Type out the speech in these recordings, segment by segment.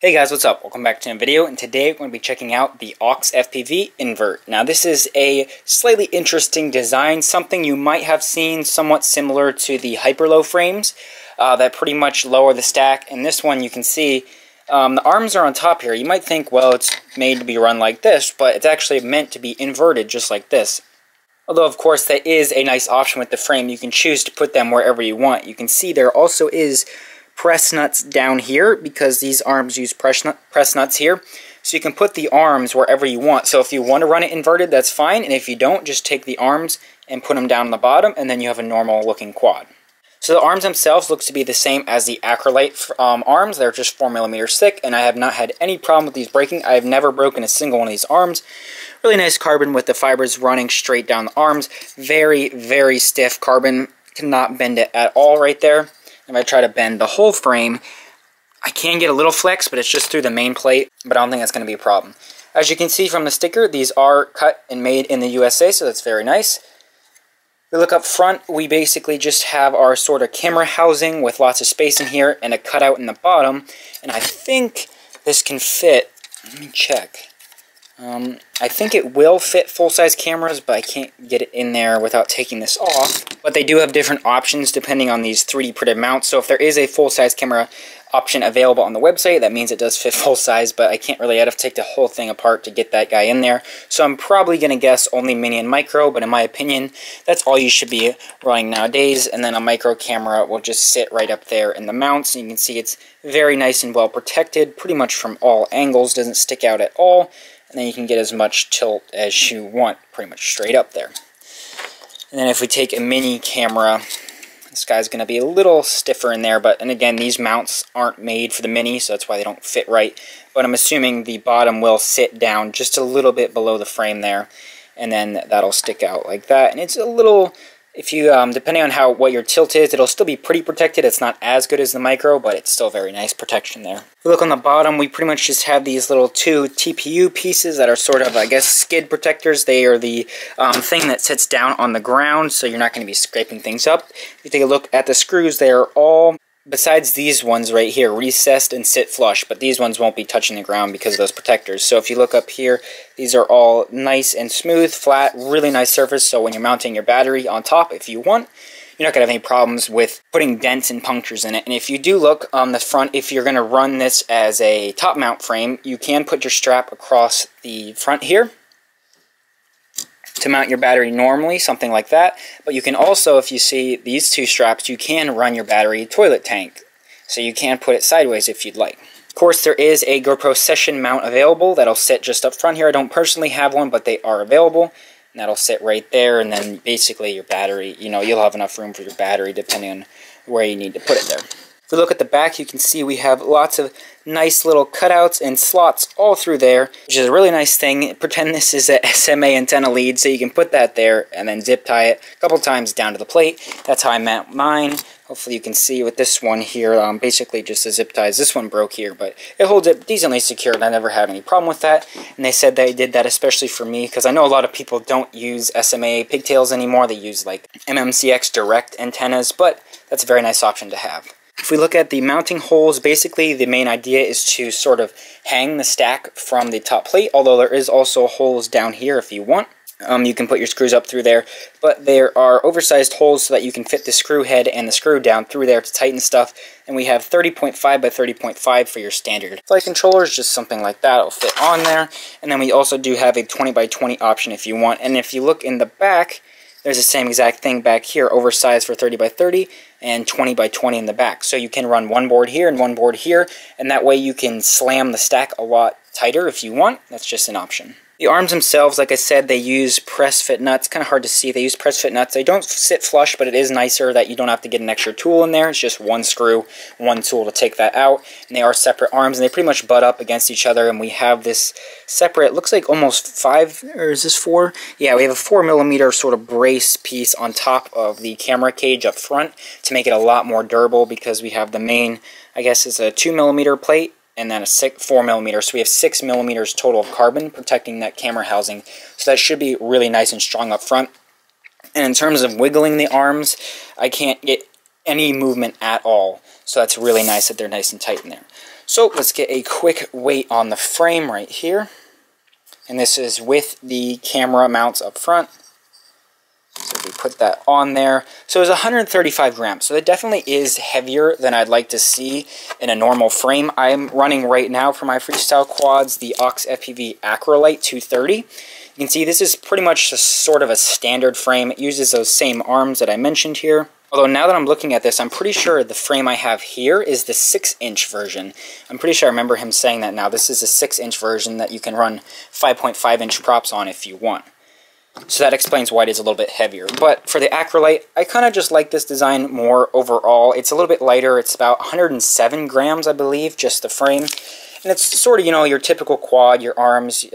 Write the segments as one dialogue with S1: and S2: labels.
S1: Hey guys, what's up? Welcome back to a video, and today we're going to be checking out the OxFPV Invert. Now this is a slightly interesting design, something you might have seen somewhat similar to the hyper-low frames that pretty much lower the stack. And this one you can see the arms are on top here. You might think, well, it's made to be run like this, but it's actually meant to be inverted just like this. Although, of course, that is a nice option with the frame. You can choose to put them wherever you want. You can see there also is press nuts down here because these arms use press nuts here. So you can put the arms wherever you want. So if you want to run it inverted, that's fine. And if you don't, just take the arms and put them down on the bottom, and then you have a normal looking quad. So the arms themselves looks to be the same as the acrylite arms. They're just 4mm thick, and I have not had any problem with these breaking. I have never broken a single one of these arms. Really nice carbon with the fibers running straight down the arms. Very, very stiff carbon. Cannot bend it at all right there. If I try to bend the whole frame, I can get a little flex, but it's just through the main plate, but I don't think that's going to be a problem. As you can see from the sticker, these are cut and made in the USA, so that's very nice. If we look up front, we basically just have our sort of camera housing with lots of space in here and a cutout in the bottom, and I think this can fit. Let me check. I think it will fit full-size cameras, but I can't get it in there without taking this off. But they do have different options depending on these 3D printed mounts. So if there is a full-size camera option available on the website, that means it does fit full-size, but I can't really, I'd have to take the whole thing apart to get that guy in there. So I'm probably going to guess only mini and micro, but in my opinion, that's all you should be running nowadays. And then a micro camera will just sit right up there in the mounts. And you can see it's very nice and well protected, pretty much from all angles, doesn't stick out at all. And then you can get as much tilt as you want, pretty much straight up there. And then if we take a mini camera, this guy's going to be a little stiffer in there, and again, these mounts aren't made for the mini, so that's why they don't fit right. But I'm assuming the bottom will sit down just a little bit below the frame there, and then that'll stick out like that. And it's a little, if you, depending on what your tilt is, it'll still be pretty protected. It's not as good as the micro, but it's still very nice protection there. If we look on the bottom, we pretty much just have these little two TPU pieces that are sort of, I guess, skid protectors. They are the thing that sits down on the ground, so you're not going to be scraping things up. If you take a look at the screws, they are all, besides these ones right here, recessed and sit flush, but these ones won't be touching the ground because of those protectors. So if you look up here, these are all nice and smooth, flat, really nice surface, so when you're mounting your battery on top, if you want, you're not going to have any problems with putting dents and punctures in it. And if you do look on the front, if you're going to run this as a top mount frame, you can put your strap across the front here to mount your battery normally, something like that. But you can also, if you see these two straps, you can run your battery toilet tank. So you can put it sideways if you'd like. Of course, there is a GoPro Session mount available that'll sit just up front here. I don't personally have one, but they are available. And that'll sit right there, and then basically your battery, you'll have enough room for your battery depending on where you need to put it there. If we look at the back, you can see we have lots of nice little cutouts and slots all through there, which is a really nice thing. Pretend this is a SMA antenna lead, so you can put that there and then zip tie it a couple times down to the plate. That's how I mount mine. Hopefully you can see with this one here, basically just the zip ties. This one broke here, but it holds it decently secure, and I never had any problem with that. And they said they did that especially for me, because I know a lot of people don't use SMA pigtails anymore. They use like MMCX direct antennas, but that's a very nice option to have. If we look at the mounting holes, basically the main idea is to sort of hang the stack from the top plate, although there is also holes down here if you want. You can put your screws up through there, but there are oversized holes so that you can fit the screw head and the screw down through there to tighten stuff. And we have 30.5 by 30.5 for your standard flight controllers, just something like that will fit on there. And then we also do have a 20 by 20 option if you want. And if you look in the back, there's the same exact thing back here, oversized for 30 by 30 and 20 by 20 in the back. So you can run one board here and one board here, and that way you can slam the stack a lot tighter if you want. That's just an option. The arms themselves, like I said, they use press fit nuts. Kind of hard to see. They use press fit nuts. They don't sit flush, but it is nicer that you don't have to get an extra tool in there. It's just one screw, one tool to take that out. And they are separate arms, and they pretty much butt up against each other. And we have this separate, looks like almost 5, or is this 4? Yeah, we have a 4mm sort of brace piece on top of the camera cage up front to make it a lot more durable, because we have the main, I guess it's a 2mm plate, and then a 4mm, so we have 6mm total of carbon protecting that camera housing. So that should be really nice and strong up front. And in terms of wiggling the arms, I can't get any movement at all. So that's really nice that they're nice and tight in there. So let's get a quick weight on the frame right here. And this is with the camera mounts up front. So we put that on there. So it's 135 grams. So that definitely is heavier than I'd like to see in a normal frame. I'm running right now for my freestyle quads the OxFPV Acrolite 230. You can see this is pretty much sort of a standard frame. It uses those same arms that I mentioned here. Although now that I'm looking at this, I'm pretty sure the frame I have here is the 6-inch version. I'm pretty sure I remember him saying that now. This is a 6-inch version that you can run 5.5-inch props on if you want. So that explains why it is a little bit heavier. But for the Acrolite, I kind of just like this design more overall. It's a little bit lighter. It's about 107 grams, I believe, just the frame. And it's sort of, you know, your typical quad, your arms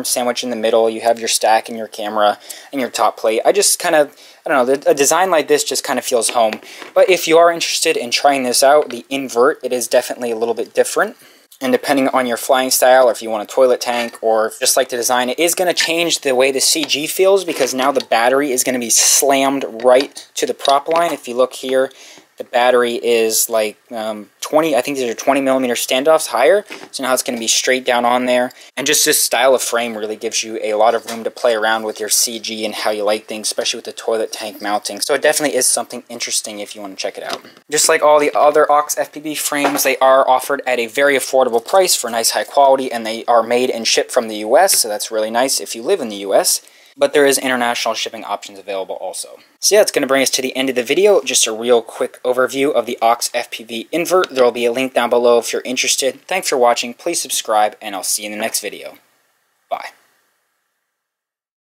S1: sandwiched in the middle. You have your stack and your camera and your top plate. I just kind of, I don't know, a design like this just kind of feels home. But if you are interested in trying this out, the Invert, it is definitely a little bit different. And depending on your flying style, or if you want a toilet tank, or just like the design, it is going to change the way the CG feels, because now the battery is going to be slammed right to the prop line. If you look here, the battery is like 20, I think these are 20 millimeter standoffs higher. So now it's going to be straight down on there. And just this style of frame really gives you a lot of room to play around with your CG and how you like things, especially with the toilet tank mounting. So it definitely is something interesting if you want to check it out. Just like all the other OxFPV frames, they are offered at a very affordable price for nice high quality, and they are made and shipped from the US. So that's really nice if you live in the US. But there is international shipping options available also. So yeah, it's going to bring us to the end of the video. Just a real quick overview of the OxFPV Invert. There will be a link down below if you're interested. Thanks for watching. Please subscribe, and I'll see you in the next video.